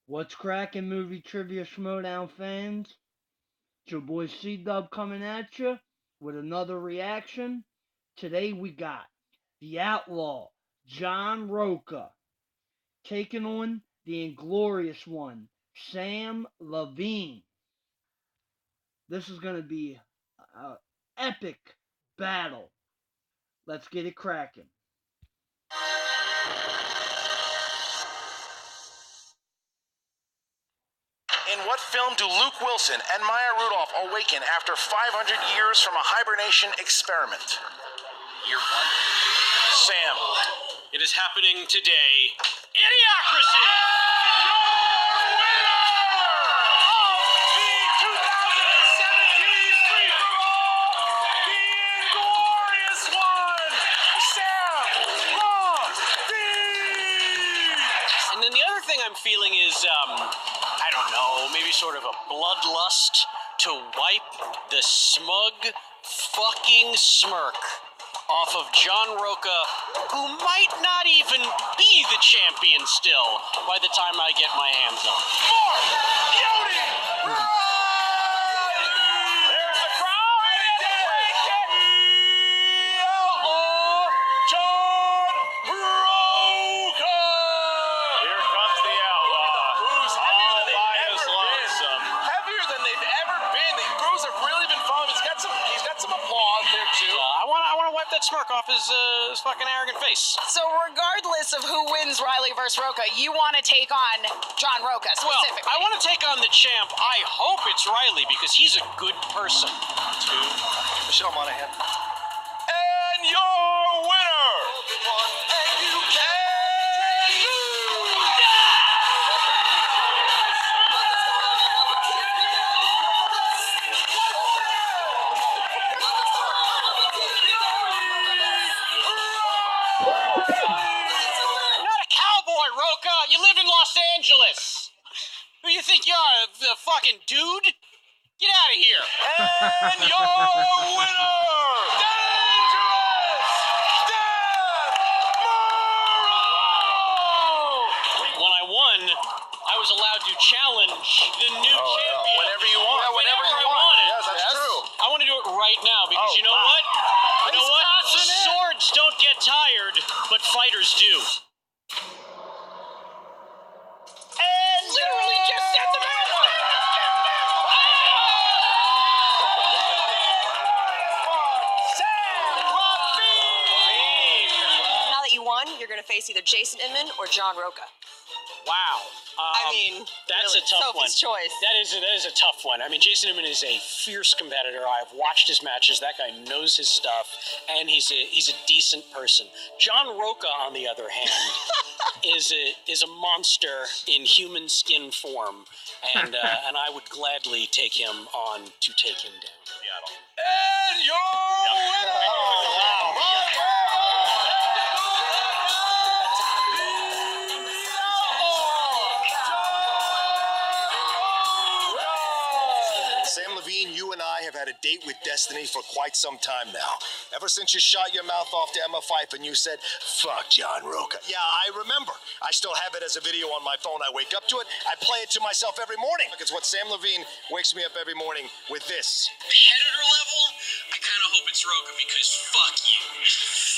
What's cracking, movie trivia Schmoedown fans? It's your boy C-Dub coming at you with another reaction. Today we got the Outlaw, John Rocha, taking on the Inglorious One, Sam Levine. This is going to be an epic battle. Let's get it cracking. In what film do Luke Wilson and Maya Rudolph awaken after 500 years from a hibernation experiment? Year one. Sam. It is happening today. Idiocracy! And then the other thing I'm feeling is, I don't know, maybe sort of a bloodlust to wipe the smug fucking smirk off of John Rocha, who might not even be the champion still by the time I get my hands on him. There's the crowd! John Rocha! Here comes the outlaw. Who's all by his lonesome. Heavier than they've ever been. The crews have really been following. He's got some applause there too. I want to wipe that smirk off his fucking arrogant face. So regardless of who wins Riley versus Rocha, you want to take on John Rocha specifically? Well, I want to take on the champ. I hope it's Riley because he's a good person. Michelle Monaghan. And your winner. And you can. You're not a cowboy, Rocha. You live in Los Angeles. Who you think you are, the fucking dude? Get out of here. And your winner, Dangerous Dan Morrow! When I won, I was allowed to challenge the new champion. Whenever you want. Yeah, whenever you I want. wanted. Yes, that's true. I want to do it right now because you know wow. what? You know He's what? passing it. Swords don't get tired, but fighters do. And Literally just said the matter. Now that you won, you're going to face either Jason Inman or John Rocha. Wow. I mean, that's really, a tough Sophie's one. choice. That is a tough one. I mean, Jason Inman is a fierce competitor. I've watched his matches. That guy knows his stuff, and he's a decent person. John Rocha, on the other hand, is a monster in human skin form, and I would gladly take him on to take him down. And your winner! Sam Levine, you and I have had a date with destiny for quite some time now. Ever since you shot your mouth off to Emma Fife and you said, fuck John Rocha. Yeah, I remember. I still have it as a video on my phone. I wake up to it. I play it to myself every morning. It's what Sam Levine wakes me up every morning with this. Competitor level, I kind of hope it's Rocha because fuck you.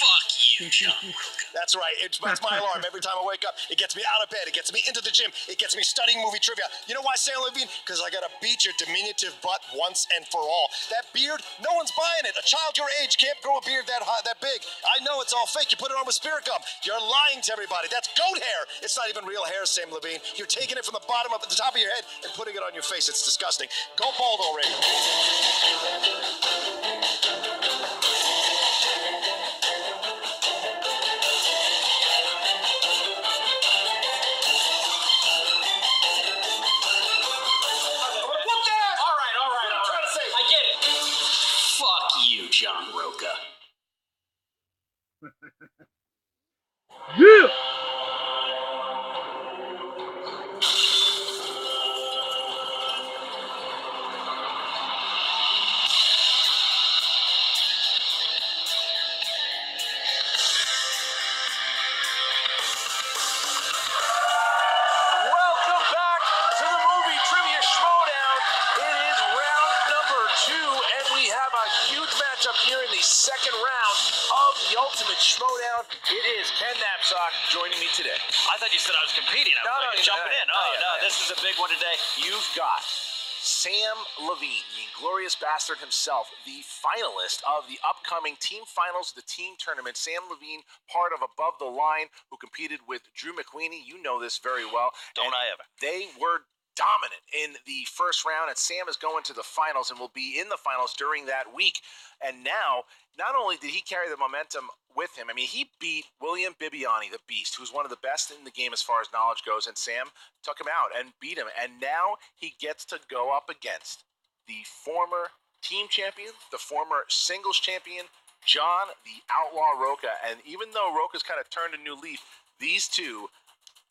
Fuck you, John Rocha. That's right. That's my alarm every time I wake up. It gets me out of bed. It gets me into the gym. It gets me studying movie trivia. You know why, Sam Levine? Because I got to beat your diminutive butt once and for all. That beard, no one's buying it. A child your age can't grow a beard that big. I know it's all fake. You put it on with spirit gum. You're lying to everybody. That's goat hair. It's not even real hair, Sam Levine. You're taking it from the bottom of the top of your head and putting it on your face. It's disgusting. Go bald already. I get it. Fuck you, John Rocha. Yeah! Schmoedown. It is Ken Knapsack joining me today. I thought you said I was competing. I was jumping in. This is a big one today. You've got Sam Levine, the Inglorious Bastard himself, the finalist of the upcoming team finals of the team tournament. Sam Levine, part of Above the Line, who competed with Drew McWeeny. You know this very well. Don't I ever? They were dominant in the first round, and Sam is going to the finals and will be in the finals during that week. And now, not only did he carry the momentum with him, I mean, he beat William Bibiani, the Beast, who's one of the best in the game as far as knowledge goes, and Sam took him out and beat him. And now he gets to go up against the former team champion, the former singles champion, John the Outlaw Rocha. And even though Rocha's kind of turned a new leaf, these two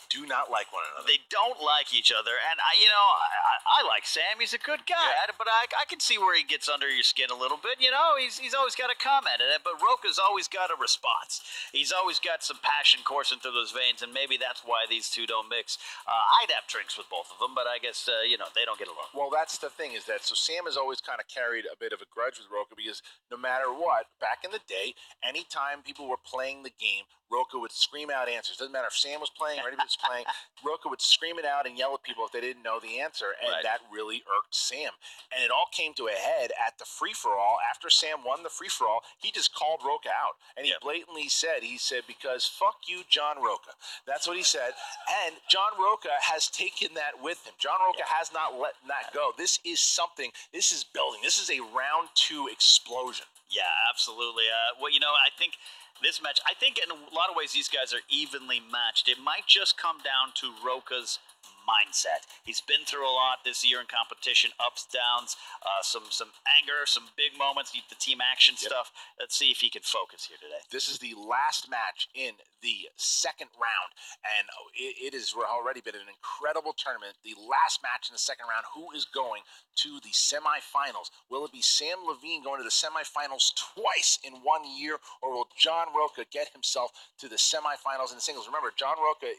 do not like one another. They don't like each other, and I like Sam. He's a good guy, but I can see where he gets under your skin a little bit. You know, he's always got a comment, but Rocha's always got a response. He's always got some passion coursing through those veins, and maybe that's why these two don't mix. I'd have drinks with both of them, but I guess they don't get along. Well, that's the thing, is that so Sam has always kind of carried a bit of a grudge with Rocha, because no matter what, back in the day, anytime people were playing the game, Rocha would scream out answers. Doesn't matter if Sam was playing or anybody was playing. Rocha would scream it out and yell at people if they didn't know the answer, and that really irked Sam. And it all came to a head at the free-for-all. After Sam won the free-for-all, he just called Rocha out, and he blatantly said, because fuck you, John Rocha. That's what he said, and John Rocha has taken that with him. John Rocha has not let that go. This is something. This is building. This is a round 2 explosion. Yeah, absolutely. I think this match, in a lot of ways, these guys are evenly matched. It might just come down to Rocha's mindset. He's been through a lot this year in competition, ups, downs, some anger, some big moments, the team action stuff. Let's see if he can focus here today. This is the last match in the second round, and it has already been an incredible tournament. The last match in the second round, who is going to the semifinals? Will it be Sam Levine going to the semifinals twice in 1 year, or will John Rocha get himself to the semifinals in the singles? Remember, John Rocha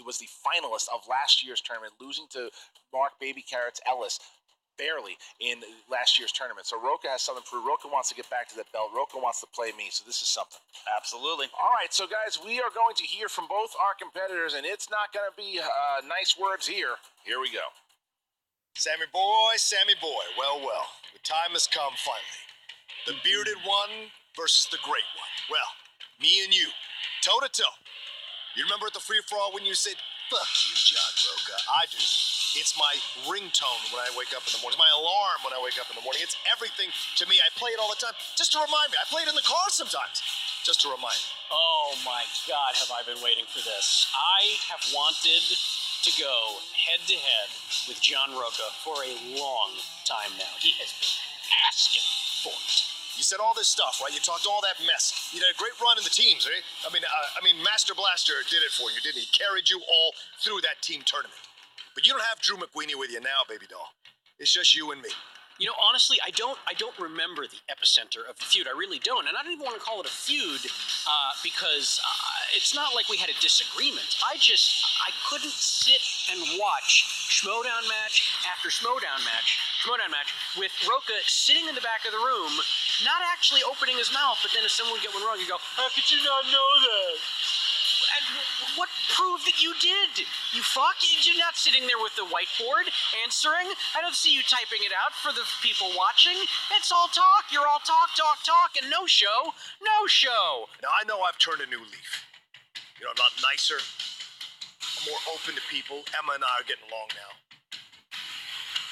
was the finalist of last year's tournament, losing to Mark Baby Carrots Ellis barely in last year's tournament. So Rocha has something to prove. Rocha wants to get back to that belt. Rocha wants to play me, so this is something. Absolutely. All right, so guys, we are going to hear from both our competitors, and it's not going to be nice words here. Here we go. Sammy boy, well, the time has come finally. The bearded one versus the great one. Well, me and you, toe-to-toe. You remember at the free-for-all when you said, fuck you, John Rocha? I do. It's my ringtone when I wake up in the morning. It's my alarm when I wake up in the morning. It's everything to me. I play it all the time just to remind me. I play it in the car sometimes just to remind me. Oh my God, have I been waiting for this. I have wanted to go head-to-head with John Rocha for a long time now. He has been asking for it. You said all this stuff, right? You talked all that mess. You had a great run in the teams, right? I mean, Master Blaster did it for you, didn't he? Carried you all through that team tournament. But you don't have Drew McWeeny with you now, baby doll. It's just you and me. You know, honestly, I don't remember the epicenter of the feud. I really don't, and I don't even want to call it a feud because it's not like we had a disagreement. I couldn't sit and watch Schmoedown match after Schmoedown match with Rocha sitting in the back of the room, not actually opening his mouth, but then if someone would get one wrong, you go, "How could you not know that?" And what proved that you did? You fuck? You're not sitting there with the whiteboard answering. I don't see you typing it out for the people watching. It's all talk. You're all talk, and no show. No show. Now, I know I've turned a new leaf. You know, I'm not nicer. I'm more open to people. Emma and I are getting along now.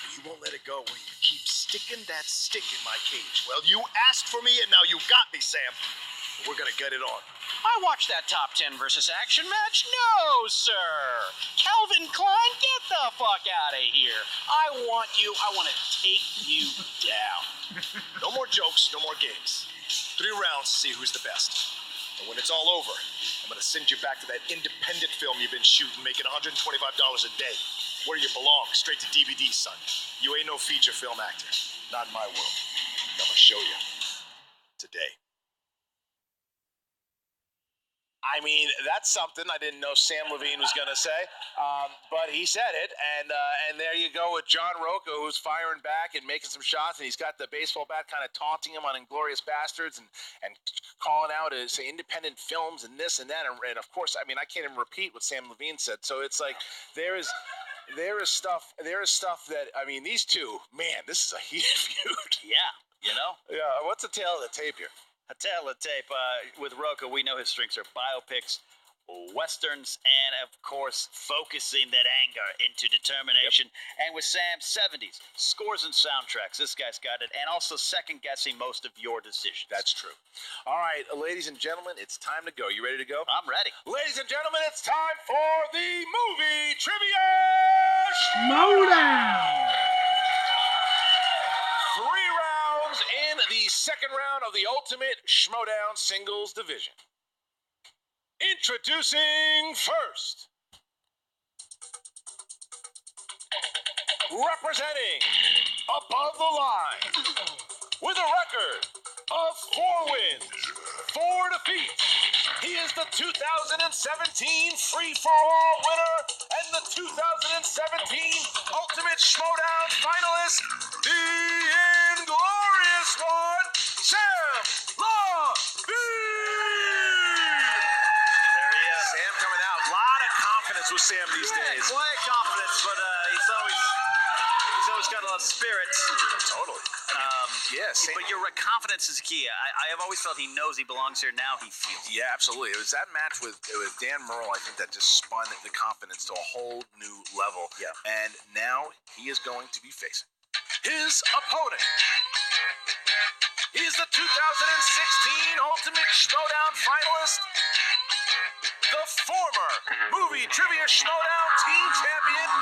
But you won't let it go, will you? Keep sticking that stick in my cage. Well, you asked for me, and now you got me, Sam. We're gonna get it on. I watched that top 10 versus action match. No, sir. Calvin Klein, get the fuck out of here. I want to take you down. No more jokes, no more games. 3 rounds to see who's the best. And when it's all over, I'm gonna send you back to that independent film you've been shooting, making $125 a day. Where you belong, straight to DVD, son. You ain't no feature film actor. Not in my world. I'm gonna show you. Today. I mean, that's something I didn't know Sam Levine was going to say, but he said it, and there you go with John Rocha, who's firing back and making some shots, and he's got the baseball bat kind of taunting him on Inglourious Bastards and calling out his independent films and this and that, and of course, I mean, I can't even repeat what Sam Levine said, so it's like there is stuff that, I mean, these two, man, this is a heated feud. Yeah, you know? Yeah, what's the tale of the tape here? A tale of tape. With Rocha, we know his strengths are biopics, westerns, and of course, focusing that anger into determination. Yep. And with Sam, 70s, scores and soundtracks. This guy's got it. And also second-guessing most of your decisions. That's true. All right, ladies and gentlemen, it's time to go. You ready to go? I'm ready. Ladies and gentlemen, it's time for the movie trivia Schmoedown! 3 rounds in the second round of the Ultimate Schmoedown Singles Division. Introducing first, representing Above the Line, with a record of 4 wins, 4 defeats. He is the 2017 Free-for-All winner and the 2017 Ultimate Schmoedown finalist, the inglorious one, Sam Levine! Sam coming out. A lot of confidence with Sam these days. Quiet confidence, but he's always got a lot of spirit. Totally. Yeah, Sam. But your confidence is key. I have always felt he knows he belongs here. Now he feels it. Yeah, absolutely. It was that match with Dan Murrell, I think, that just spun the confidence to a whole new level. Yeah. And now he is going to be facing his opponent. He is the 2016 Ultimate Schmoedown finalist, the former Movie Trivia Schmoedown team champion,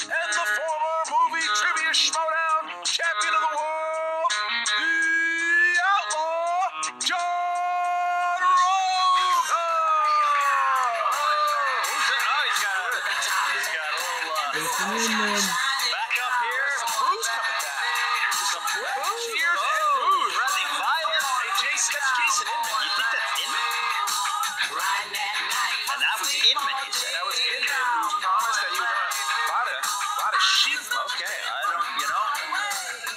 and the former Movie Trivia Schmoedown champion of the world, the Outlaw, John Rocha! He's got a little back up here. Some booze coming back. Some booze? Cheers and booze. Running violent. Hey, Jason, that's Jason Inman. You think that's Inman? And that was Inman, you said. That was Inman who promised that he was going to buy a sheep. Okay,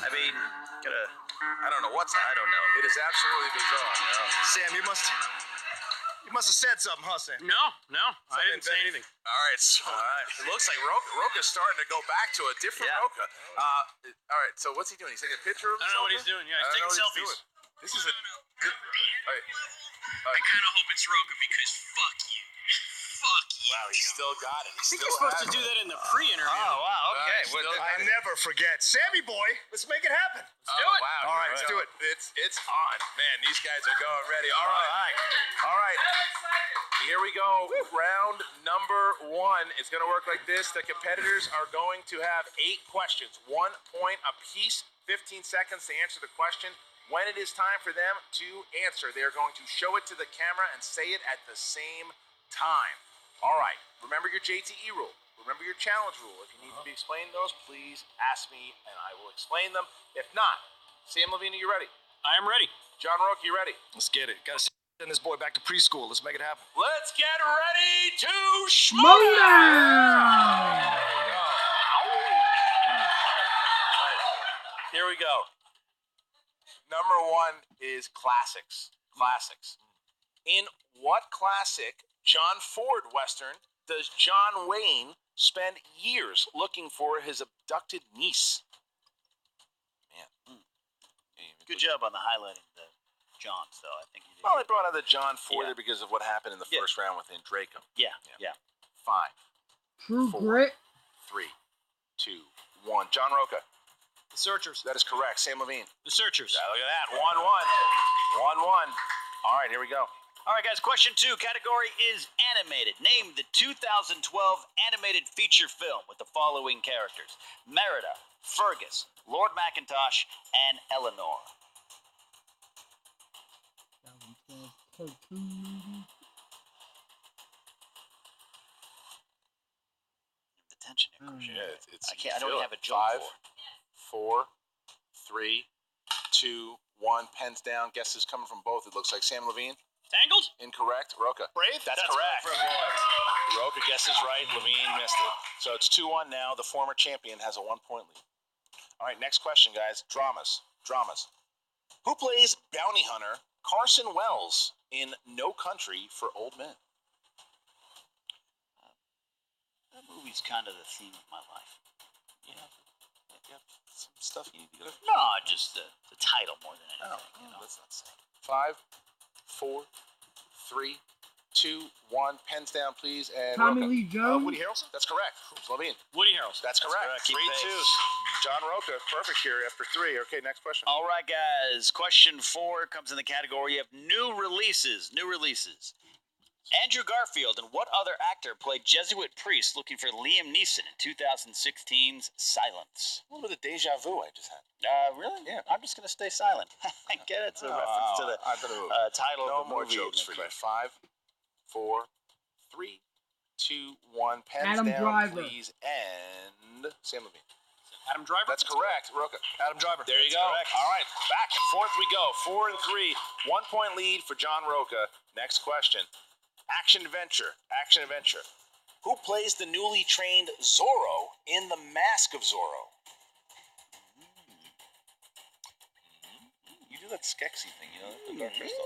I mean, I don't know what's that. I don't know. It is absolutely bizarre. No. Sam, you must have said something, huh, Sam? No, I didn't say anything. All right, so it looks like Rocha's starting to go back to a different Yeah. Rocha. All right, so what's he doing? He's taking a picture of I don't know what he's doing. Yeah, he's taking selfies. This is a... All right. I kind of hope it's Rocha because fuck you. Fuck you. Wow, he still got it. I think you're supposed to do that in the pre-interview. Oh, wow, okay. I never forget. Sammy boy, let's make it happen. Let's do it. Wow. All right, let's do it. It's on. Man, these guys are going ready. All right. Here we go. Round number 1. It's going to work like this. The competitors are going to have 8 questions. 1 point apiece. 15 seconds to answer the question. When it is time for them to answer, they are going to show it to the camera and say it at the same time. All right. Remember your JTE rule. Remember your challenge rule. If you need to be explained those, please ask me and I will explain them. If not, Sam Levine, are you ready? I am ready. John Rocha, you ready? Let's get it. Gotta send this boy back to preschool. Let's make it happen. Let's get ready to Schmoedown! Here we go. Number 1 is classics. Classics. In what classic John Ford Western does John Wayne spend years looking for his abducted niece? Man. Good job on the highlighting the Johns, though. I think you did. Well, they brought out the John Ford Yeah. there because of what happened in the first round within Draco. Yeah. 5, True 4, grit. 3, 2, 1. John Rocha. The Searchers. That is correct. Sam Levine. The Searchers. Yeah, look at that. 1-1. 1-1. All right, here we go. All right, guys, question 2. Category is animated. Name the 2012 animated feature film with the following characters: Merida, Fergus, Lord Macintosh, and Eleanor. The tension here, Coach. Yeah, it's I don't even have a joke 5, 4, 3, 2, 1. Pens down. Guesses coming from both. It looks like Sam Levine. Tangled? Incorrect. Rocha. Brave? That's correct. Rocha guesses right. Levine missed it. So it's 2-1 now. The former champion has a 1-point lead. All right, next question, guys. Dramas. Who plays bounty hunter Carson Wells in No Country for Old Men? That movie's kind of the theme of my life. Yeah. Some stuff you need to go. No, just the title more than anything. Let's not say. 5, 4, 3, 2, 1. Pens down, please. And Tommy Rocha. Lee Jones. Woody Harrelson? That's correct. Levine. Woody Harrelson. That's correct. Keep 3-2. pace. John Rocha, perfect here after 3. Okay, next question. All right, guys. Question 4 comes in the category of new releases. Andrew Garfield and what other actor played Jesuit priest looking for Liam Neeson in 2016's Silence? A little bit of deja vu I just had. Really? Yeah. I'm just going to stay silent. Get it? It's a reference to the title No of the more movie. jokes for you. 5, 4, 3, 2, 1. Pens Adam down, Driver. please. And Sam Levine. Adam Driver? That's correct. Rocha. Adam Driver. There you go. correct. All right, back and forth we go. 4 and 3. 1-point lead for John Rocha. Next question. Action adventure. Who plays the newly trained Zorro in The Mask of Zorro? You do that Skeksis thing, the Dark Crystal.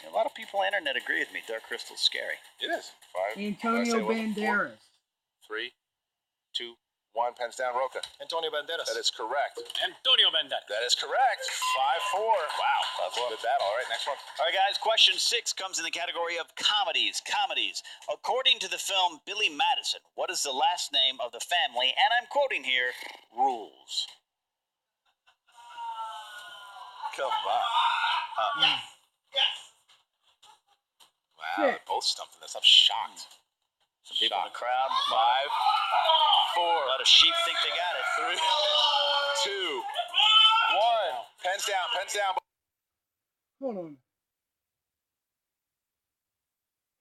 A lot of people on the internet agree with me. Dark Crystal's scary. It is. 5. Antonio Banderas. 3, 2, 1. Pens down, Rocha. Antonio Banderas. That is correct. Antonio Banderas. That is correct. 5-4. Wow. That's a good battle. All right, next one. All right, guys. Question 6 comes in the category of comedies. According to the film Billy Madison, what is the last name of the family? And I'm quoting here, rules. Come on. Wow, Six. both stumped in this. I'm shocked. Some people in the crowd. 5, 4, A lot of sheep think they got it. 3, 2, 1. Pens down. Hold on.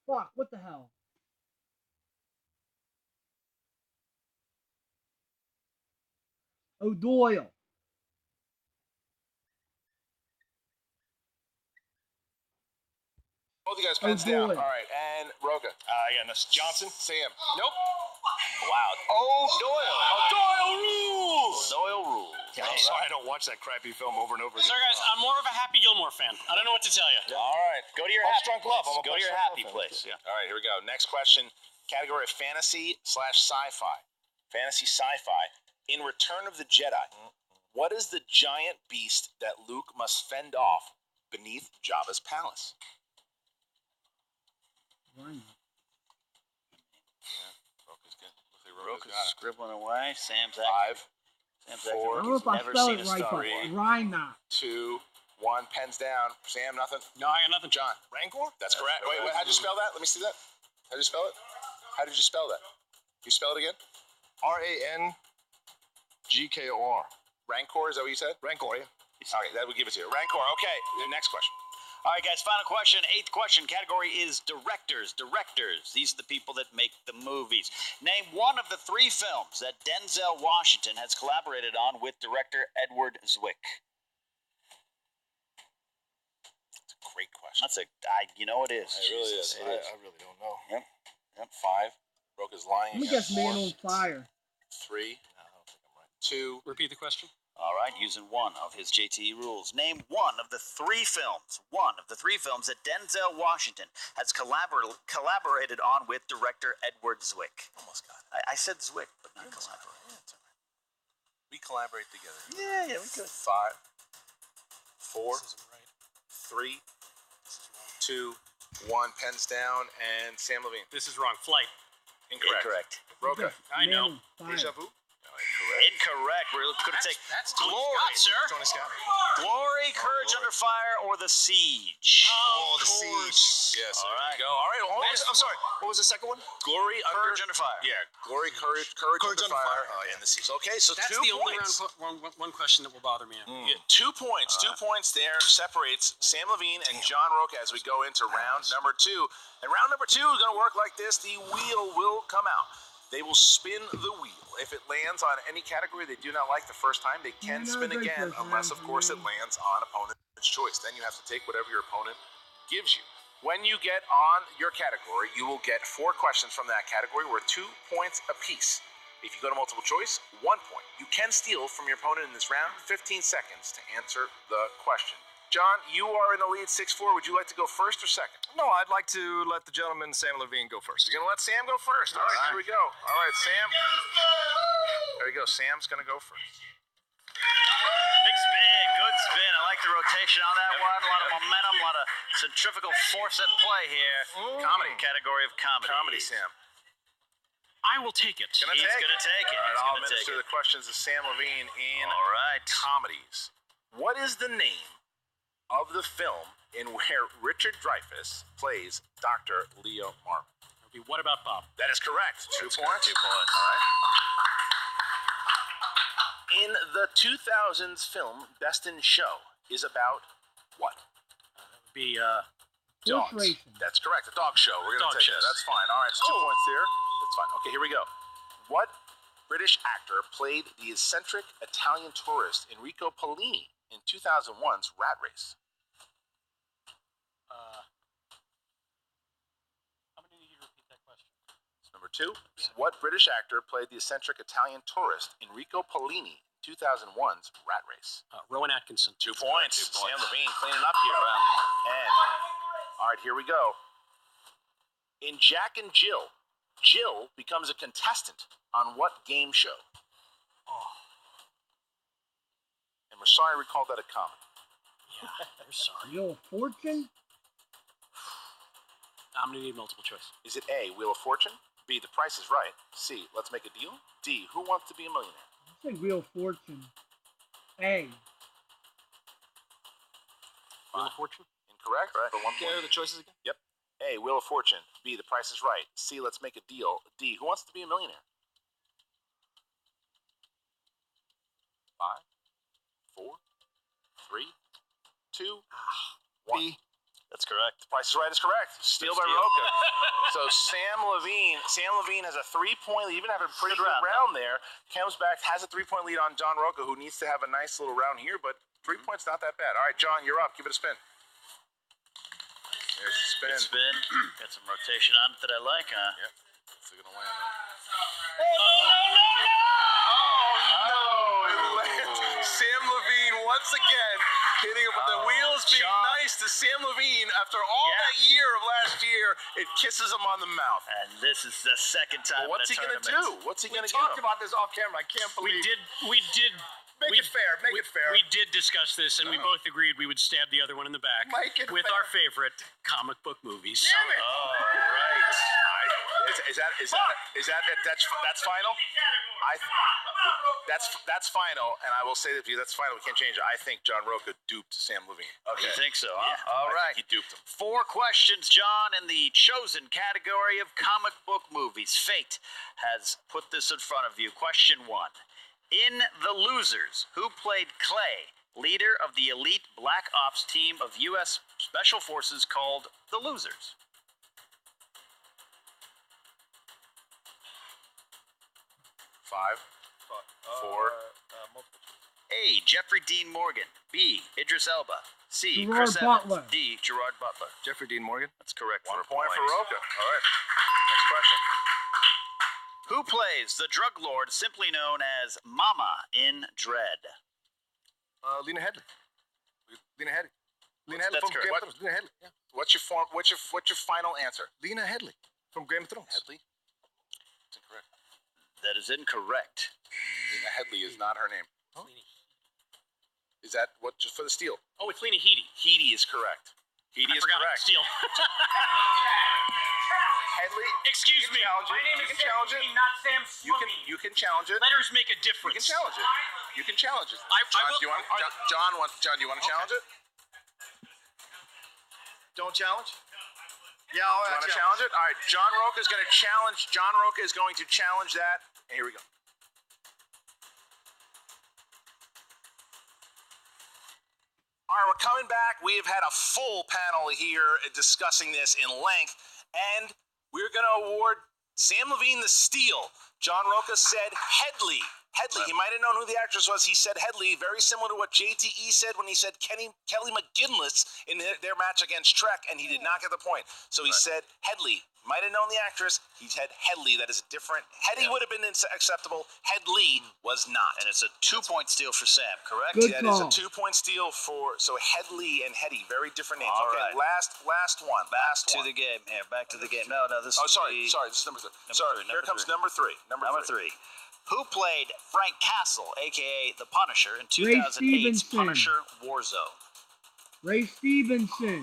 Fuck, what the hell? O'Doyle. Both of you guys pens down. O'Doyle. All right, and Rocha. Johnson. Sam. Nope. Wow. Doyle rules. Doyle rules. I'm sorry I don't watch that crappy film over and over again. Sorry, guys. I'm more of a Happy Gilmore fan. I don't know what to tell you. All right. Go to your Punch happy Drunk Love. place. I'm a Go to Punch your Drunk happy Love fan. place. Yeah. All right, here we go. Next question. Category of fantasy/sci-fi. Fantasy sci-fi. In Return of the Jedi, what is the giant beast that Luke must fend off beneath Jabba's palace? Right. Rocha's good. Looks like Rocha's got it. scribbling away. Sam's 5, Sam's four, I acting don't like know he's if I never spell seen it a right, Star but Wars. Rhina. 2, 1. Pens down. Sam, nothing. No, I got nothing. John. Rancor? That's correct. Wait, how'd you spell that? Let me see that. How'd you spell it? How did you spell that? You spell it again? RANGKOR. Rancor, is that what you said? Rancor, yeah. Okay, that would give it to you. Rancor, okay. The next question. All right, guys, final question. 8th question. Category is directors. These are the people that make the movies. Name one of the 3 films that Denzel Washington has collaborated on with director Edward Zwick. It's a great question. You know it is. It really is. Jesus, I really don't know. Yep. 5. Rocha's lying. Let me again. guess Man 4, on Fire. 3, 2. Repeat the question. All right, using one of his JTE rules. Name one of the 3 films that Denzel Washington has collaborated on with director Edward Zwick. Almost got it. I said Zwick, but not collaborate. Yeah, it's all right. We collaborate together. Yeah, we could. 5, 4, This isn't right. 3, 2, 1. Pens down, and Sam Levine. This is wrong. Flight. Incorrect. Rocha. I know. Man on Fire. Deja vu? Incorrect. We're going to take That's Glory. sir. Tony Scott. Glory, Courage Under Fire, or The Siege. Oh, The Siege. Yes. All right. Go. All right. I'm sorry. What was the second one? Glory, Courage Under Fire. Yeah. Glory, courage under fire. Oh, yeah, and the Siege. Okay, so That's 2 the only points. one question that will bother me. Yeah, 2 points. 2 points there separates Sam Levine and John Rocha as we go into round number 2. And round number 2 is going to work like this. The wheel will come out. They will spin the wheel. If it lands on any category they do not like the first time, they can Yeah, spin great again, first unless, round of course, for it me. lands on opponent's choice. Then you have to take whatever your opponent gives you. When you get on your category, you will get 4 questions from that category worth 2 points apiece. If you go to multiple choice, 1 point. You can steal from your opponent in this round 15 seconds to answer the question. John, you are in the lead 6-4. Would you like to go first or second? No, I'd like to let the gentleman, Sam Levine, go first. You're going to let Sam go first. All right, here we go. All right, Sam. There you go. Sam's going to go first. Big spin, good spin. I like the rotation on that one. A lot of momentum, a lot of centrifugal force at play here. Comedy. Category of comedy. Comedy, Sam. I will take it. He's going to take it. All right, He's I'll going to take administer it. the questions to Sam Levine in All right. comedies. What is the name of the film in where Richard Dreyfuss plays Dr. Leo Marvin? What about Bob? That is correct. 2 points. 2 points. All right. In the 2000s film Best in Show is about what? That would be Horse Dogs. racing. That's correct. A dog show. We're going to Dog take that. shows. That's fine. All right, it's 2 points there. That's fine. Okay, here we go. What British actor played the eccentric Italian tourist Enrico Pollini in 2001's Rat Race? I'm going to need you to repeat that question. Number 2. What British actor played the eccentric Italian tourist Enrico Pollini in 2001's Rat Race? Rowan Atkinson. 2 points. 2 points. Sam Levine cleaning up here. And, all right, here we go. In Jack and Jill, Jill becomes a contestant on what game show? And we're sorry we called that a comedy. Yeah, I'm sorry. Wheel of Fortune? I'm going to need multiple choice. Is it A, Wheel of Fortune? B, The Price is Right? C, Let's Make a Deal? D, Who Wants to Be a Millionaire? I say Wheel of Fortune. A. Wheel of Fortune? Incorrect. For 1 What are point. the choices again? Yep. A, Wheel of Fortune. B, The Price is Right. C, Let's Make a Deal. D, Who Wants to Be a Millionaire? 5, 4, 3, 2, 1. B. That's correct. The Price is Right is correct. Steal by Steal. Rocha. So Sam Levine has a 3-point lead, even having a pretty Good good round. round there. Comes back, has a 3-point lead on John Rocha, who needs to have a nice little round here, but 3 points not that bad. All right, John, you're up. Give it a spin. There's the spin. Good spin. Got some rotation on it that I like, huh? Yep. It's gonna land. Sam Levine once again hitting it with the wheels, being John. nice to Sam Levine after all Yeah. that year of last year. It kisses him on the mouth. And this is the second time Well, what's in he a gonna tournament. do? What's he We gonna talked do? about this off camera. I can't believe We did. Make we- it fair. Make we- it fair. We did discuss this, and we both agreed we would stab the other one in the back Make it with fair. our favorite comic book movies. Damn it. All right. That's final? That's final, and I will say that because that's final, we can't change it. I think John Rocha duped Sam Levine. You think so, huh? Yeah, All I right. think he duped him. 4 questions, John, in the chosen category of comic book movies. Fate has put this in front of you. Question 1. In The Losers, who played Clay, leader of the elite Black Ops team of U.S. Special Forces called The Losers? 5, 4. A. Jeffrey Dean Morgan. B. Idris Elba. C. Gerard Chris Evans. Butler. D. Gerard Butler. Jeffrey Dean Morgan. That's correct. 1 for a point for Rocha. All right. Next question. Who plays the drug lord simply known as Mama in Dread? Lena Headey. Lena Headey. Lena That's Headey from correct. Game of Thrones. Lena Headey. Yeah. What's your final answer? Lena Headey from Game of Thrones. Headley? It's incorrect. That is incorrect. Lena Headley is not her name. Is that what just for the steal? Oh, it's Lena Headey. Headey is correct. Headey I is forgot correct. Steele. Headley, Excuse you me. can challenge it. My name You is can Sam challenge it. Levine, not Sam You can challenge it. Letters make a You difference. can challenge it. You can challenge it. I John, will- do you want? are- John, do you want to challenge it? Don't challenge. Yeah, You want to challenge it? All right. John Rocha is going to challenge. John Rocha is going to challenge that. And here we go. All right, we're coming back. We have had a full panel here discussing this in length, and we're going to award Sam Levine the steal John Rocha said Headley. Headley. He might have known who the actress was. He said Headley, very similar to what JTE said when he said Kelly McGinless in their match against Trek, and he did not get the point. So he said Headley. Might have known the actress. He said Headley. That is a different. Headley would have been acceptable. Headley was not. And it's a 2-point steal for Sam, correct? Good That is call. a 2-point steal for Headley and Heady. Very different names. All okay, right. last one. Back to the game here. Back to the game. No, this is sorry. This is number 3. Sorry, here comes number 3. Number 3. Who played Frank Castle, a.k.a. The Punisher, in Ray 2008's Stevenson. Punisher Warzone? Ray Stevenson.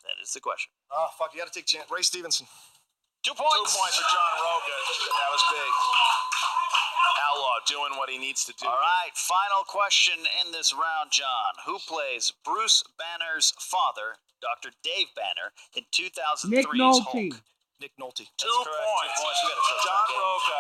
That is the question. Oh, fuck, you gotta take a chance. Ray Stevenson. 2 points. 2 points for John Rocha. That was big. Outlaw doing what he needs to do. All right, final question in this round, John. Who plays Bruce Banner's father, Dr. Dave Banner, in 2003's Nick Nolte. Hulk? Nick Nolte. 2 points. We gotta start John that game. Rocha,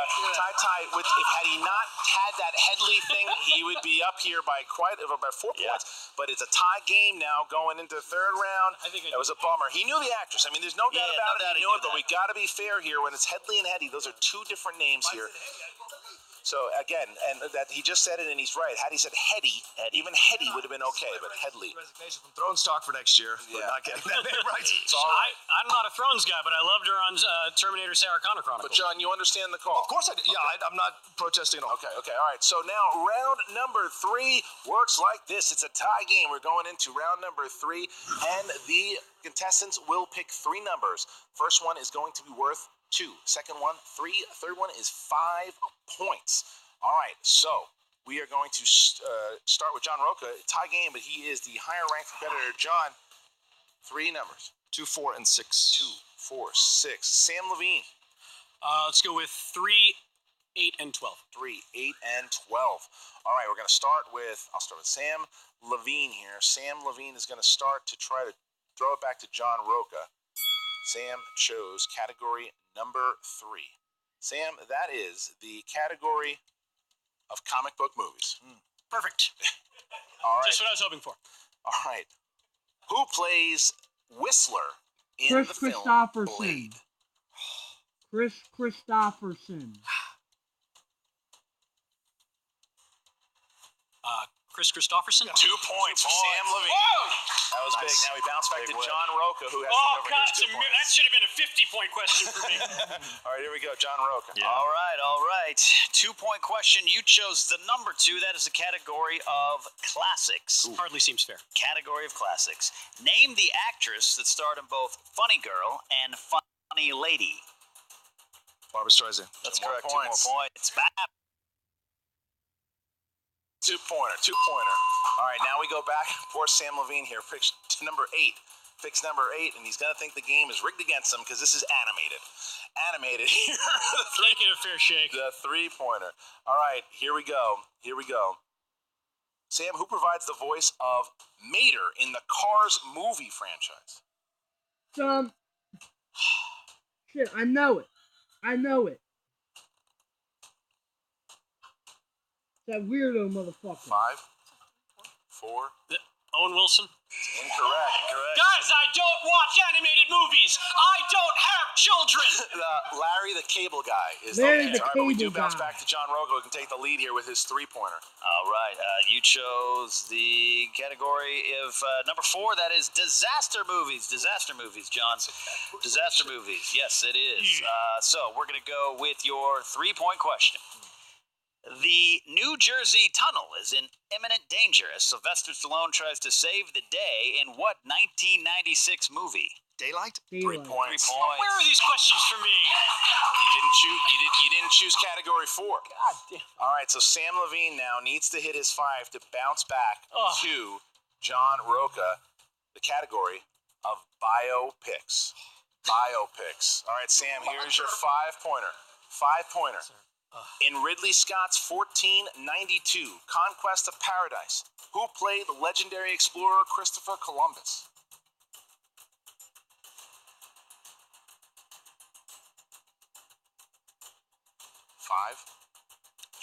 tie. Had he not had that Headley thing, he would be up here by about 4 points. But it's a tie game now going into the third round. That was a bummer. He knew the actress. I mean, there's no doubt about it. He knew it, but we got to be fair here. When it's Headley and Heady, those are 2 different names here. So again, and that he just said it, and he's right. Had he said Heady, even Heady would have been okay, but Headley. Resignation from Throne stock for next year. Yeah. Not getting that name right. It's all right. I'm not a Thrones guy, but I loved her on Terminator Sarah Connor Chronicles. But John, you understand the call. Of course I do. Yeah, I'm not protesting at all. Okay, all right. So now round number 3 works like this. It's a tie game. We're going into round number 3, and the contestants will pick 3 numbers. First one is going to be worth 2. Second one, 3. Third one is 5 points. All right, so we are going to start with John Rocha. Tie game, but he is the higher ranked competitor. John, 3 numbers. 2, 4, and 6. 2, 4, 6. Sam Levine. Let's go with 3, 8, and 12. 3, 8, and 12. All right, we're going to start with, I'll start with Sam Levine here. Sam Levine is going to start to try to throw it back to John Rocha. Sam chose category number 3. Sam, that is the category of comic book movies. Perfect. All right. Just what I was hoping for. All right. Who plays Whistler in Chris the film Christopherson. Blade? Chris Christopherson. Chris Christopherson. 2 points for Sam Levine. Whoa! That was big. Now we bounce back to John Rocha, who has Oh, to God, cover his 2 points. that should have been a 50-point question for me. All right, here we go. John Rocha. All right. 2-point question. You chose the number 2. That is a category of classics. Hardly seems fair. Category of classics. Name the actress that starred in both Funny Girl and Funny Lady. Barbara Streisand. That's 2 more correct. points. 2 more points. Back. 2-pointer. All right, now we go back. Poor Sam Levine here. Picks number 8. Picks number 8, and he's going to think the game is rigged against him because this is animated. Animated here. Make it a fair shake. The 3-pointer. All right, here we go. Sam, who provides the voice of Mater in the Cars movie franchise? Shit, I know it. That weirdo motherfucker. 5, 4. Owen Wilson. Incorrect. Guys, I don't watch animated movies. I don't have children. Larry the Cable Guy is Larry the the answer. All right, but we do Cable bounce Guy. back to John Rocha, who can take the lead here with his 3-pointer. All right. You chose the category of number 4. That is disaster movies. Disaster movies, John. Disaster movies. Yes, it is. So we're going to go with your 3-point question. The New Jersey Tunnel is in imminent danger as Sylvester Stallone tries to save the day in what 1996 movie? Daylight? 3 points. Where are these questions for me? You didn't choose category 4. God damn. All right, so Sam Levine now needs to hit his 5 to bounce back Oh. to John Rocha, the category of biopics. Biopics. All right, Sam, here's your 5-pointer. 5-pointer. In Ridley Scott's 1492 Conquest of Paradise, who played the legendary explorer Christopher Columbus? Five.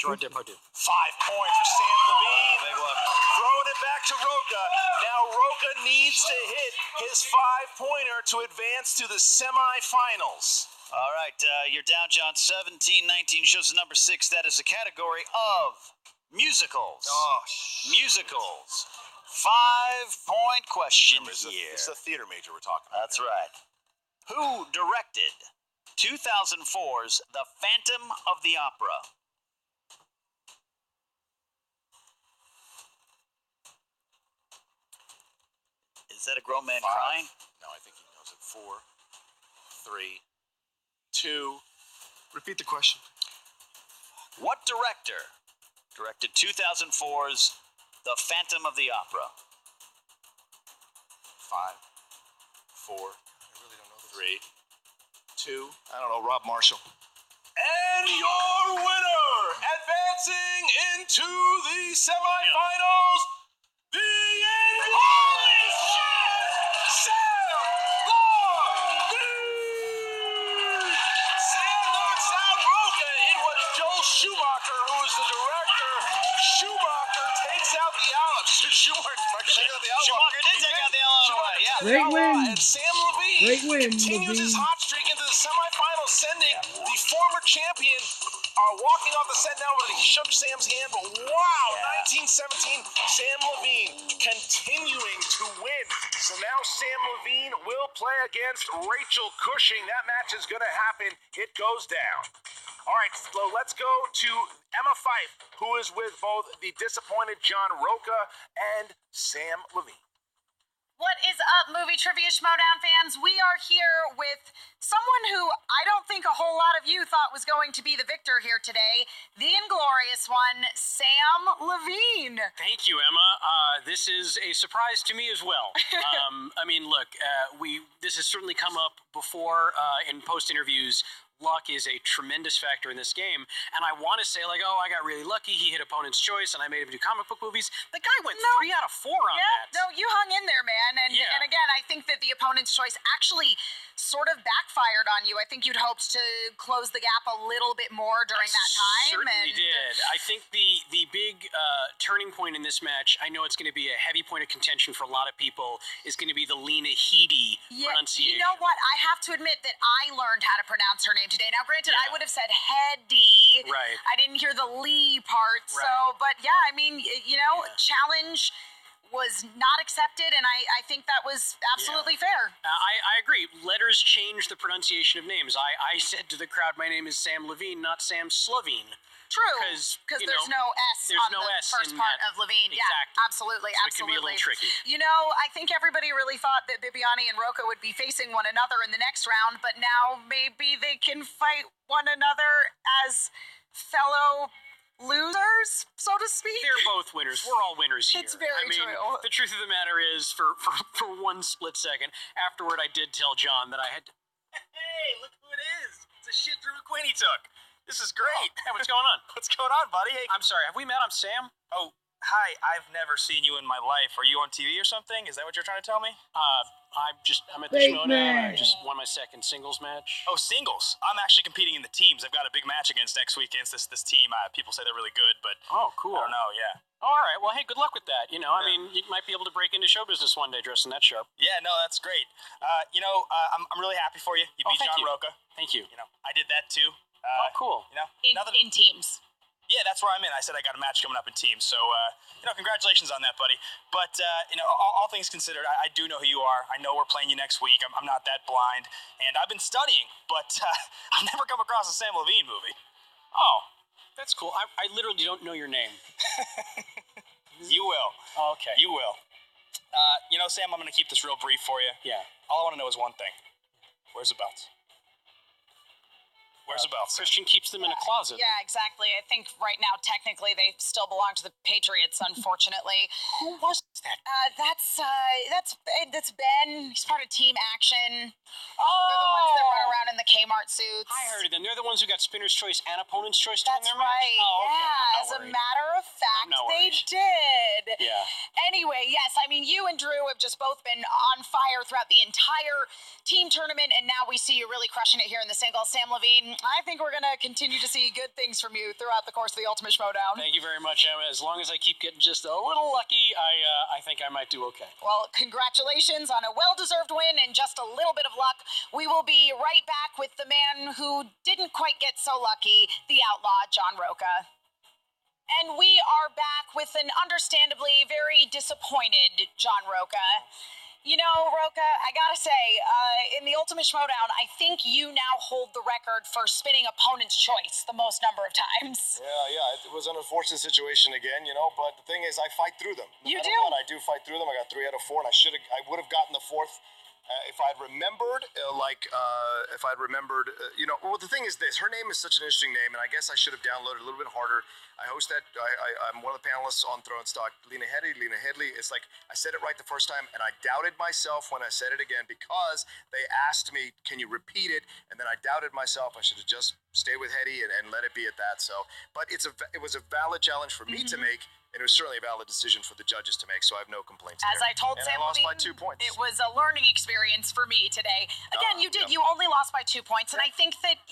Gerard Depardieu. 5 points for Sam Levine. Big one. Throwing it back to Rocha. Now Rocha needs to hit his 5-pointer to advance to the semifinals. All right, you're down, John. 17-19 shows the number 6. That is the category of musicals. Oh, Musicals. 5-point question here. It's the theater major we're talking about. That's right. Who directed 2004's The Phantom of the Opera? Is that a grown man 5. crying? No, I think he knows it. 4, 3, 2. repeat the question. What director directed 2004's The Phantom of the Opera? 5, 4, I really don't know this. 3, 2. I don't know, Rob Marshall. And your winner, advancing into the semifinals, the Holy shit! Sam Levine! Sam knocks out Rocha. It was Joel Schumacher who was the director. Schumacher takes out the Alps. Schumacher did take out the Illinois, yeah. Great win. And Sam Levine Great win, continues his Levine. hot streak into the semifinals, sending the former champion walking off the set now where he shook Sam's hand. But wow, 1917, Sam Levine continuing to win. So now Sam Levine will play against Rachel Cushing. That match is going to happen. It goes down. All right, so let's go to Emma Fife, who is with both the disappointed John Rocha and Sam Levine. What is up, movie trivia Schmoedown fans? We are here with someone who I don't think a whole lot of you thought was going to be the victor here today. The inglorious one, Sam Levine. Thank you, Emma. This is a surprise to me as well. I mean, look, this has certainly come up before in post interviews. Luck is a tremendous factor in this game, and I want to say, like, oh, I got really lucky. He hit opponent's choice, and I made him do comic book movies. The guy went 3 out of 4 on that. No, you hung in there, man. And again, I think that the opponent's choice actually sort of backfired on you. I think you'd hoped to close the gap a little bit more during that time. Certainly did. I think the big turning point in this match, I know it's going to be a heavy point of contention for a lot of people, is going to be the Lena Headey pronunciation. You know what? I have to admit that I learned how to pronounce her name today. Now, granted, I would have said Headey. Right. I didn't hear the Lee part. Right. So, but yeah, I mean, challenge was not accepted, and I think that was absolutely fair. I agree. Letters change the pronunciation of names. I said to the crowd, my name is Sam Levine, not Sam Slovene. True, Because there's no S on the first part of Levine. Exactly. Yeah, absolutely, So absolutely. it can be a little tricky. You know, I think everybody really thought that Bibiani and Rocha would be facing one another in the next round, but now maybe they can fight one another as fellow losers, so to speak. They're both winners. We're all winners here. It's very true. The truth of the matter is, for one split second, afterward I did tell John that I had to... Hey, look who it is. It's a shit Drew McQueen he took. This is great. Hey, what's going on? What's going on, buddy? Hey. I'm sorry, have we met? I'm Sam. Oh, hi. I've never seen you in my life. Are you on TV or something? Is that what you're trying to tell me? I'm at the Fake Schmoedown. I man. just won my second singles match. Oh, singles. I'm actually competing in the teams. I've got a big match against next week against this team. People say they're really good, but Oh, cool. I don't know. Yeah. All right. Well, hey, good luck with that. I mean, you might be able to break into show business one day dressing that sharp. Yeah. No, that's great. I'm really happy for you. You beat thank John you. Rocha. Thank you. I did that too. Cool. In teams. Yeah, that's where I'm in. I said I got a match coming up in teams. So, congratulations on that, buddy. But, all things considered, I do know who you are. I know we're playing you next week. I'm not that blind. And I've been studying, but I've never come across a Sam Levine movie. Oh, that's cool. I literally don't know your name. You will. Oh, okay. You will. Sam, I'm going to keep this real brief for you. Yeah. All I want to know is one thing. Where's the belts? Where's the belts? Christian keeps them in a closet. Yeah, exactly. I think right now, technically, they still belong to the Patriots, unfortunately. Who was that? That's Ben. He's part of Team Action. Oh! They're the ones that run around in the Kmart suits. I heard of them. They're the ones who got Spinner's Choice and Opponent's Choice during That's their match? right. Oh, okay. Yeah, as a matter of fact, not they worried. did. Yeah. Anyway, yes, I mean, you and Drew have just both been on fire throughout the entire team tournament, and now we see you really crushing it here in the singles. Sam Levine, I think we're going to continue to see good things from you throughout the course of the Ultimate Schmoedown. Thank you very much, Emma. As long as I keep getting just a little lucky, I think I might do okay. Well, congratulations on a well-deserved win and just a little bit of luck. We will be right back back with the man who didn't quite get so lucky, the outlaw, John Rocha. And we are back with an understandably very disappointed John Rocha. You know, Rocha, I gotta say, in the Ultimate Schmoedown, I think you now hold the record for spinning opponent's choice the most number of times. Yeah, it was an unfortunate situation again, but the thing is, I fight through them. You matter do? what, I do fight through them. I got 3 out of 4, and I would have gotten the 4th. If I'd remembered, well, the thing is this, her name is such an interesting name, and I guess I should have downloaded a little bit harder. I'm one of the panelists on Throne Stock, Lena Headley. It's like, I said it right the first time, and I doubted myself when I said it again, because they asked me, can you repeat it? And then I doubted myself. I should have just stayed with Hetty and let it be at that. So, but it was a valid challenge for me to make. And it was certainly a valid decision for the judges to make, so I have no complaints As there. I told and Sam I lost Levine, by 2 points. it was a learning experience for me today. Again, you did. Yeah. You only lost by 2 points. And I think that,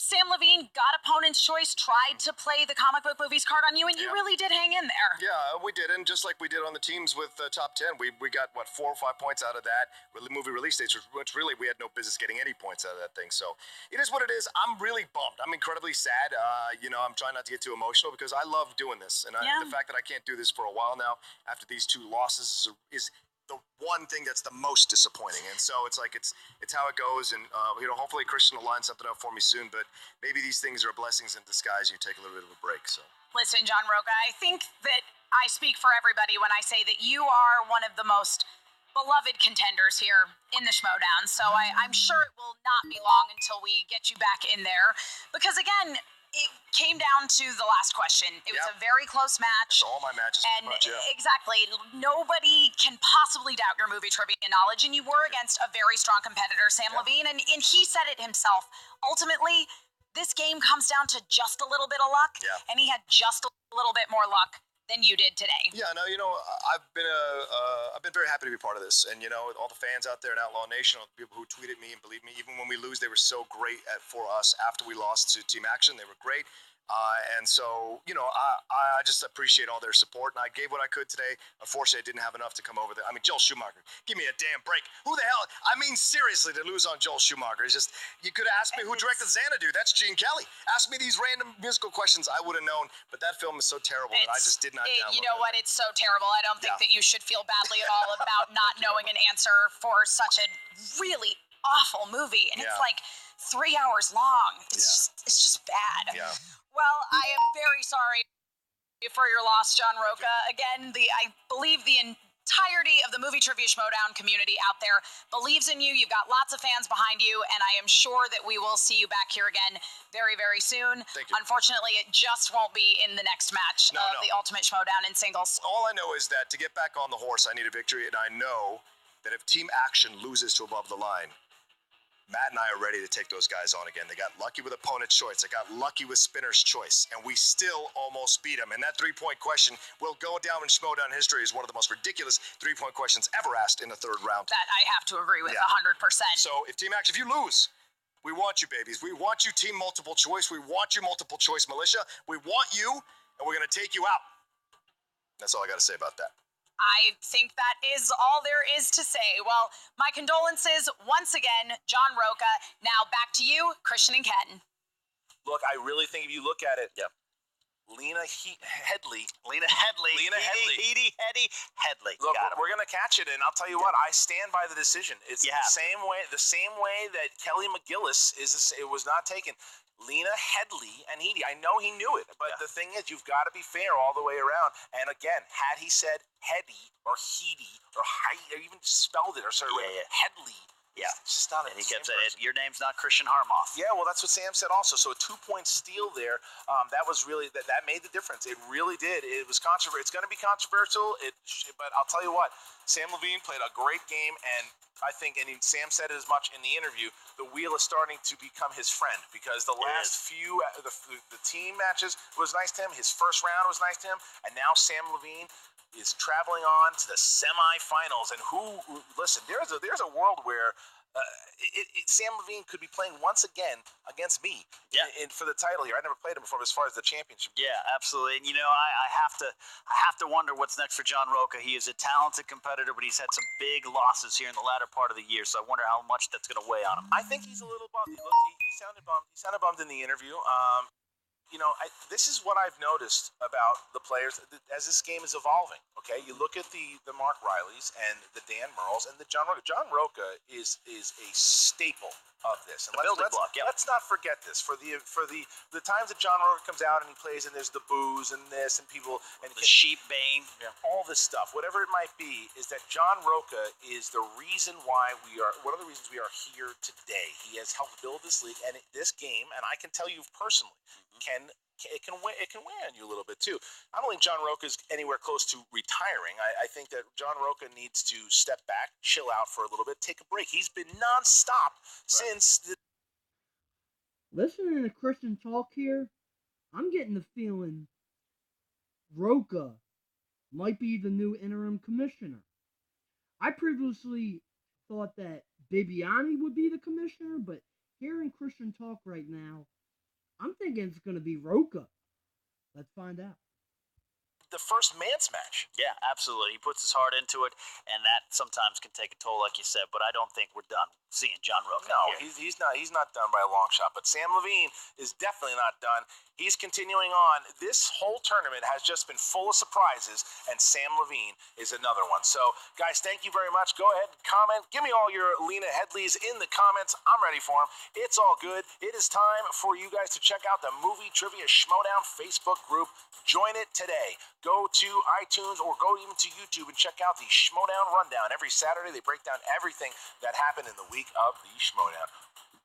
Sam Levine got opponent's choice, tried to play the comic book movies card on you, and you really did hang in there. Yeah, we did. And just like we did on the teams with Top 10, we got, 4 or 5 points out of that movie release dates, which really we had no business getting any points out of that thing. So it is what it is. I'm really bummed. I'm incredibly sad. I'm trying not to get too emotional because I love doing this. And the fact that I can't do this for a while now after these 2 losses is the one thing that's the most disappointing. And so it's like, it's how it goes. And, hopefully Christian will line something up for me soon, but maybe these things are blessings in disguise. You take a little bit of a break. So Listen, John Rocha, I think that I speak for everybody when I say that you are one of the most beloved contenders here in the Schmoedown. So I'm sure it will not be long until we get you back in there. Because again, it came down to the last question. It was a very close match. that's all my matches And pretty much, yeah. exactly, nobody can possibly doubt your movie trivia knowledge. And you were against a very strong competitor, Sam Levine. And he said it himself. Ultimately, this game comes down to just a little bit of luck. Yeah. And he had just a little bit more luck than you did today. Yeah, no, I've been very happy to be part of this, and all the fans out there in Outlaw Nation, all the people who tweeted me and believe me, even when we lose, they were so great for us. After we lost to Team Action, they were great. And so, I just appreciate all their support, and I gave what I could today. Unfortunately, I didn't have enough to come over there. I mean, Joel Schumacher, give me a damn break. Who the hell? I mean, seriously, to lose on Joel Schumacher is just, you could have asked me who directed Xanadu. That's Gene Kelly. Ask me these random musical questions, I would have known, but that film is so terrible that I just did not download You know what? It's so terrible. I don't think that you should feel badly at all about not knowing an answer for such a really awful movie. And it's like 3 hours long. It's just bad. Yeah. Well, I am very sorry for your loss, John Rocha. Again, I believe the entirety of the Movie Trivia Schmoedown community out there believes in you. You've got lots of fans behind you, and I am sure that we will see you back here again very, very soon. Thank you. Unfortunately, it just won't be in the next match of the Ultimate Schmoedown in singles. All I know is that to get back on the horse, I need a victory, and I know that if Team Action loses to Above the Line, Matt and I are ready to take those guys on again. They got lucky with opponent's choice. They got lucky with spinner's choice, and we still almost beat them. And that 3-point question will go down in Schmoedown history as one of the most ridiculous 3-point questions ever asked in the 3rd round. That I have to agree with 100%. So if Team Action, if you lose, we want you, babies. We want you, Team Multiple Choice. We want you, Multiple Choice Militia. We want you, and we're going to take you out. That's all I got to say about that. I think that is all there is to say. Well, my condolences once again, John Rocha. Now back to you, Christian and Ken. Look, I really think if you look at it, Lena Headley. Look, we're gonna catch it, and I'll tell you what, I stand by the decision. It's the same way that Kelly McGillis it was not taken. Lena Headley and Heidi, I know he knew it, but the thing is, you've got to be fair all the way around. And again, had he said Heady or Heidi or Heidi, or even spelled it or Headley, it's just not. And he kept saying, "Your name's not Christian Harmoff." Yeah, well, that's what Sam said also. So a 2-point steal there, that was really that made the difference. It really did. It was controversial. It's going to be controversial. But I'll tell you what, Sam Levine played a great game, and I think, and Sam said it as much in the interview, the wheel is starting to become his friend, because the last few the team matches was nice to him. His first round was nice to him, and now Sam Levine is traveling on to the semifinals. And listen, there's a world where Sam Levine could be playing once again against me for the title here. I never played him before, but as far as the championship. Yeah, absolutely. And I have to wonder what's next for John Rocha. He is a talented competitor, but he's had some big losses here in the latter part of the year. So I wonder how much that's going to weigh on him. I think he's a little bummed. Look, he sounded bummed. He sounded bummed in the interview. This is what I've noticed about the players as this game is evolving. Okay, you look at the Mark Rileys and the Dan Merles and the John Rocha. John Rocha is a staple of this. And let's not forget this. For the times that John Rocha comes out and he plays and there's the booze and this and people and the sheep baying, all this stuff, whatever it might be, is that John Rocha is the reason why one of the reasons we are here today. He has helped build this league and this game, and I can tell you personally, it can weigh on you a little bit too. I don't think John Rocha is anywhere close to retiring. I think that John Rocha needs to step back, chill out for a little bit, take a break. He's been nonstop since the. Listening to Christian talk here, I'm getting the feeling Rocha might be the new interim commissioner. I previously thought that Bibiani would be the commissioner, but hearing Christian talk right now, I'm thinking it's going to be Rocha. Let's find out. The first man's match. Yeah, absolutely. He puts his heart into it, and that sometimes can take a toll, like you said. But I don't think we're done seeing John Rocha. No, here. he's not done by a long shot. But Sam Levine is definitely not done. He's continuing on. This whole tournament has just been full of surprises, and Sam Levine is another one. So, guys, thank you very much. Go ahead and comment. Give me all your Lena Headleys in the comments. I'm ready for them. It's all good. It is time for you guys to check out the Movie Trivia Schmoedown Facebook group. Join it today. Go to iTunes or go even to YouTube and check out the Schmoedown Rundown. Every Saturday, they break down everything that happened in the week of the Schmoedown.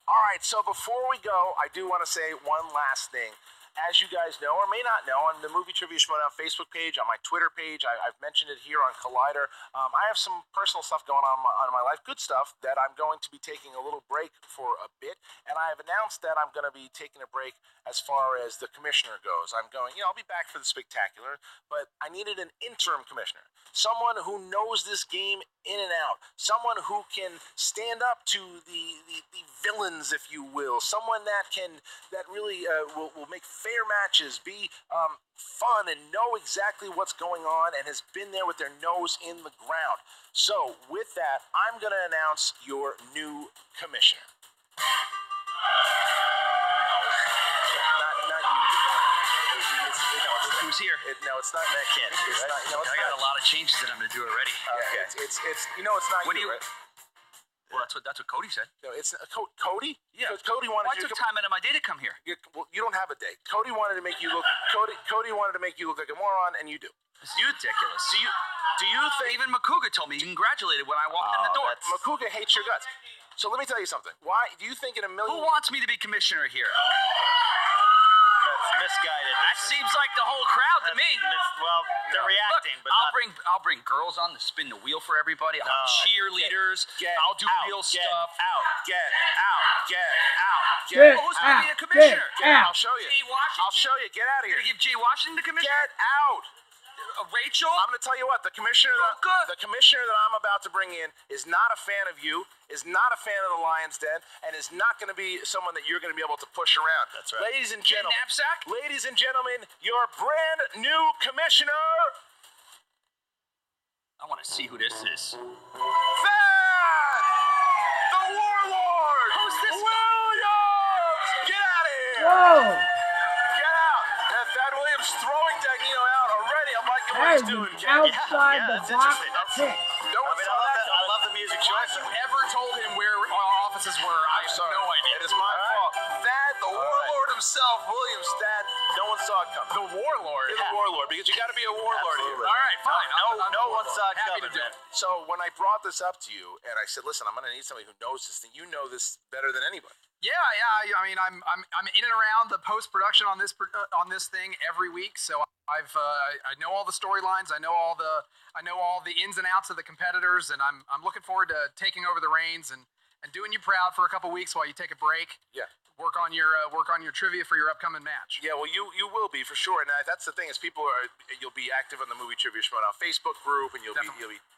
All right, so before we go, I do want to say one last thing. As you guys know, or may not know, on the Movie Trivia Schmoedown Facebook page, on my Twitter page, I've mentioned it here on Collider. I have some personal stuff going on in my life, good stuff, that I'm going to be taking a little break for a bit. And I have announced that I'm going to be taking a break as far as the commissioner goes. I'm going, I'll be back for the spectacular, but I needed an interim commissioner. Someone who knows this game in and out. Someone who can stand up to the villains, if you will. Someone that really will make fair matches, be fun, and know exactly what's going on, and has been there with their nose in the ground. So, with that, I'm going to announce your new commissioner. Who's here? It's not that kid. I got a lot of changes that I'm going to do already. Okay. It's not you, right? Well, that's what Cody said. No, it's Cody. Yeah. Cody wanted I took time out of my day to come here. You don't have a day. Cody wanted to make you look. Cody wanted to make you look like a moron, and you do. It's ridiculous. Do you think even Makuga told me he congratulated when I walked in the door? Makuga hates your guts? So let me tell you something. Why do you think in a million? Who wants me to be commissioner here? That's misguided. That seems like the whole crowd to me. They're reacting. Look, I'll bring girls on to spin the wheel for everybody. I'll have cheerleaders. I'll do real stuff. Get out. Who's going to be the commissioner? I'll show you. Jay Washington? I'll show you. Get out of here. You're going to give Jay Washington the commissioner? Get out. Rachel? I'm going to tell you what, the commissioner that I'm about to bring in is not a fan of you, is not a fan of the Lions Den, and is not going to be someone that you're going to be able to push around. That's right. Ladies and gentlemen, knapsack? Your brand new commissioner, I want to see who this is. Thad, the Warlord. Who's this? Williams. Get out of here. Whoa! Get out. Thad Williams throwing Dagnino out already. I'm liking what he's doing. Outside the that's box interesting. pick. I love the music choice. If you ever told him where our offices were, I have no idea. It is my fault. Thad, the Warlord himself, Williams, Thad, no one saw it coming. The Warlord. You're the Warlord, because you got to be a Warlord here. All right, fine. No one saw it happy coming, to do man. it. So when I brought this up to you, and I said, listen, I'm going to need somebody who knows this thing. You know this better than anybody. Yeah. I mean, I'm in and around the post production on this thing every week, so I know all the storylines. I know all the ins and outs of the competitors, and I'm looking forward to taking over the reins and and doing you proud for a couple weeks while you take a break. Yeah. Work on your trivia for your upcoming match. Yeah, well, you will be for sure, and that's the thing is you'll be active on the Movie Trivia Schmoedown Facebook group, and you'll be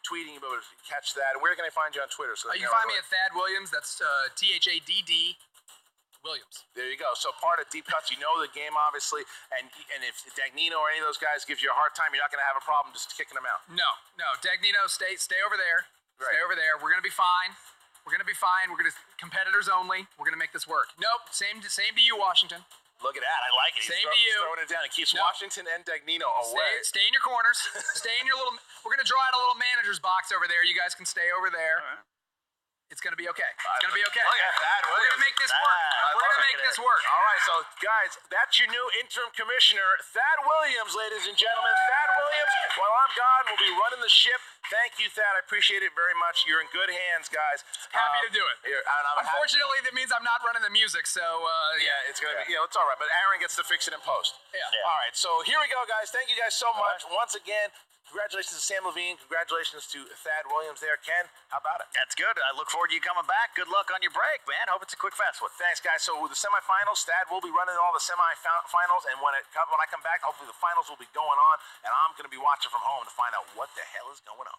tweeting, you'll be able to catch that. Where can I find you on Twitter? So you can find me at Thad Williams. That's THADD Williams. There you go. So part of Deep Cuts, you know the game obviously, and if Dagnino or any of those guys gives you a hard time, you're not going to have a problem just kicking them out. No, Dagnino, stay over there. Right. Stay over there. We're gonna be fine. We're gonna competitors only. We're gonna make this work. Nope. Same to you, Washington. Look at that. I like it. Same to you. He's throwing it down. It keeps Washington and Dagnino away. Stay in your corners. Stay in your little. We're gonna draw out a little manager's box over there. You guys can stay over there. All right. It's gonna be okay. It's gonna be okay. Look at that. We're gonna make this work. We're gonna make this work. All right, so guys, that's your new interim commissioner, Thad Williams, ladies and gentlemen. Thad Williams, while I'm gone, will be running the ship. Thank you, Thad. I appreciate it very much. You're in good hands, guys. Happy to do it. Unfortunately, that means I'm not running the music, so yeah, it's gonna be. It's all right. But Aaron gets to fix it in post. Yeah. All right. So here we go, guys. Thank you guys so much once again. Congratulations to Sam Levine. Congratulations to Thad Williams there. Ken, how about it? That's good. I look forward to you coming back. Good luck on your break, man. Hope it's a quick, fast one. Thanks, guys. So with the semifinals, Thad will be running all the semifinals, and when I come back, hopefully the finals will be going on, and I'm going to be watching from home to find out what the hell is going on.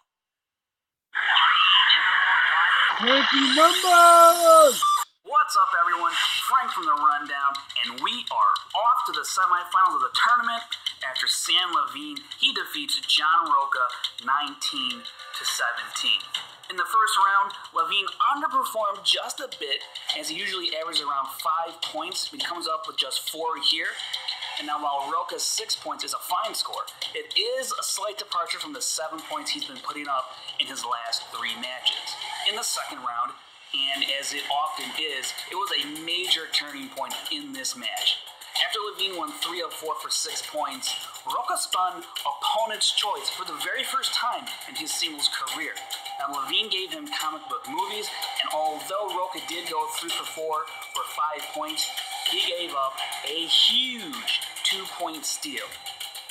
Turkey numbers! What's up, everyone? Frank from the Rundown, and we are off to the semifinals of the tournament after Sam Levine, he defeats John Rocha 19-17. In the first round, Levine underperformed just a bit, as he usually averages around 5 points, but he comes up with just 4 here. And now while Rocha's 6 points is a fine score, it is a slight departure from the 7 points he's been putting up in his last 3 matches. In the second round, and as it often is, it was a major turning point in this match. After Levine won 3 of 4 for 6 points, Rocha spun opponent's choice for the very first time in his singles career. Now Levine gave him comic book movies, and although Rocha did go 3 for 4 for 5 points, he gave up a huge 2-point steal.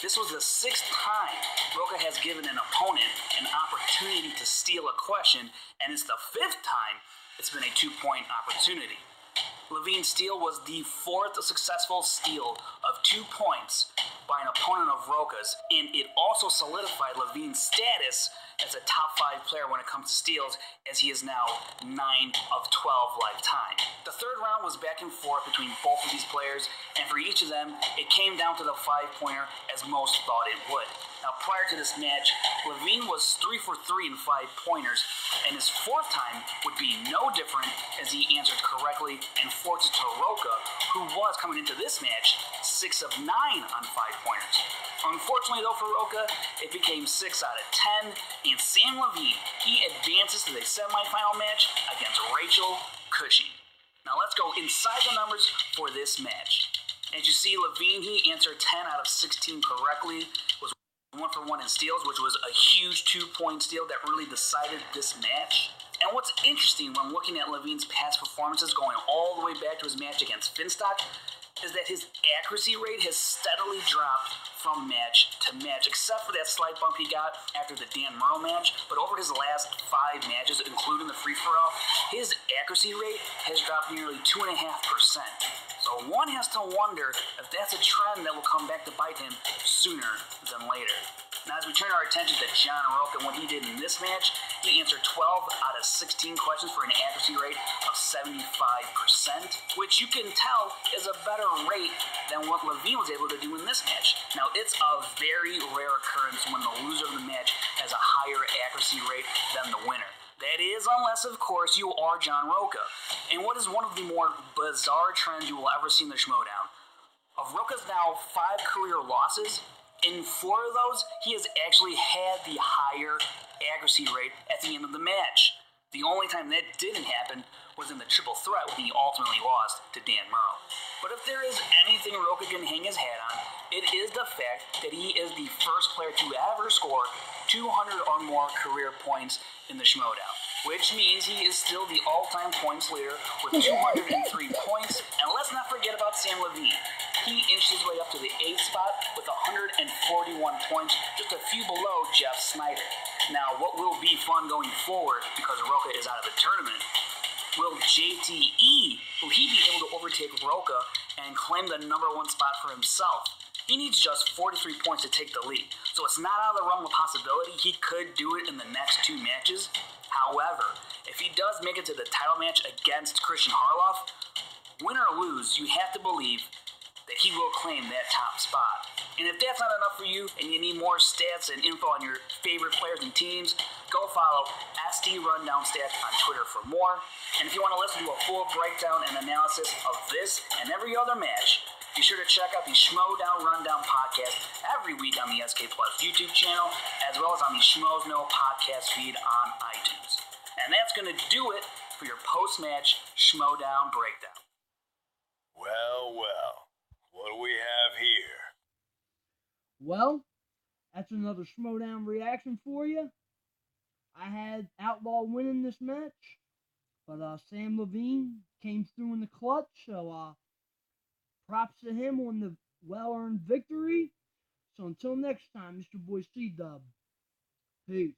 This was the 6th time Rocha has given an opponent an opportunity to steal a question, and it's the 5th time it's been a 2-point opportunity. Levine's steal was the 4th successful steal of 2 points by an opponent of Rocha's, and it also solidified Levine's status as a top 5 player when it comes to steals, as he is now 9 of 12 lifetime. The third round was back and forth between both of these players, and for each of them, it came down to the 5-pointer as most thought it would. Now, prior to this match, Levine was 3 for 3 in 5-pointers, and his 4th time would be no different as he answered correctly and forced it to Rocha, who was coming into this match 6 of 9 on 5-pointers. Unfortunately, though, for Rocha, it became 6 out of 10, and Sam Levine, he advances to the semifinal match against Rachel Cushing. Now, let's go inside the numbers for this match. As you see, Levine, he answered 10 out of 16 correctly, was 1 for 1 in steals, which was a huge 2-point steal that really decided this match. And what's interesting when looking at Levine's past performances going all the way back to his match against Finstock is that his accuracy rate has steadily dropped from match to match, except for that slight bump he got after the Dan Murrow match. But over his last 5 matches, including the free-for-all, his accuracy rate has dropped nearly 2.5%. So one has to wonder if that's a trend that will come back to bite him sooner than later. Now, as we turn our attention to John Rocha and what he did in this match, he answered 12 out of 16 questions for an accuracy rate of 75%, which you can tell is a better rate than what Levine was able to do in this match. Now, it's a very rare occurrence when the loser of the match has a higher accuracy rate than the winner. That is, unless, of course, you are John Rocha. And what is one of the more bizarre trends you will ever see in the Schmoedown? Of Rocha's now 5 career losses, in 4 of those, he has actually had the higher accuracy rate at the end of the match. The only time that didn't happen was in the triple threat when he ultimately lost to Dan Murrow. But if there is anything Rocha can hang his hat on, it is the fact that he is the first player to ever score 200 or more career points in the Schmoedown, which means he is still the all-time points leader with 203 points. And let's not forget about Sam Levine. He inched his way up to the 8th spot with 141 points, just a few below Jeff Snyder. Now, what will be fun going forward, because Rocha is out of the tournament, Will JTE, will he be able to overtake Rocha and claim the #1 spot for himself? He needs just 43 points to take the lead, so it's not out of the realm of possibility he could do it in the next 2 matches. However, if he does make it to the title match against Christian Harloff, win or lose, you have to believe that he will claim that top spot. And if that's not enough for you and you need more stats and info on your favorite players and teams, go follow SD Rundown Stats on Twitter for more. And if you want to listen to a full breakdown and analysis of this and every other match, be sure to check out the Schmoedown Rundown podcast every week on the SK Plus YouTube channel, as well as on the Schmoes Know podcast feed on iTunes. And that's going to do it for your post-match Schmoedown breakdown. Well, what do we have here? Well, that's another Schmoedown reaction for you. I had Outlaw winning this match, but Sam Levine came through in the clutch, so props to him on the well-earned victory. So until next time, Mr. Boy C-Dub. Peace.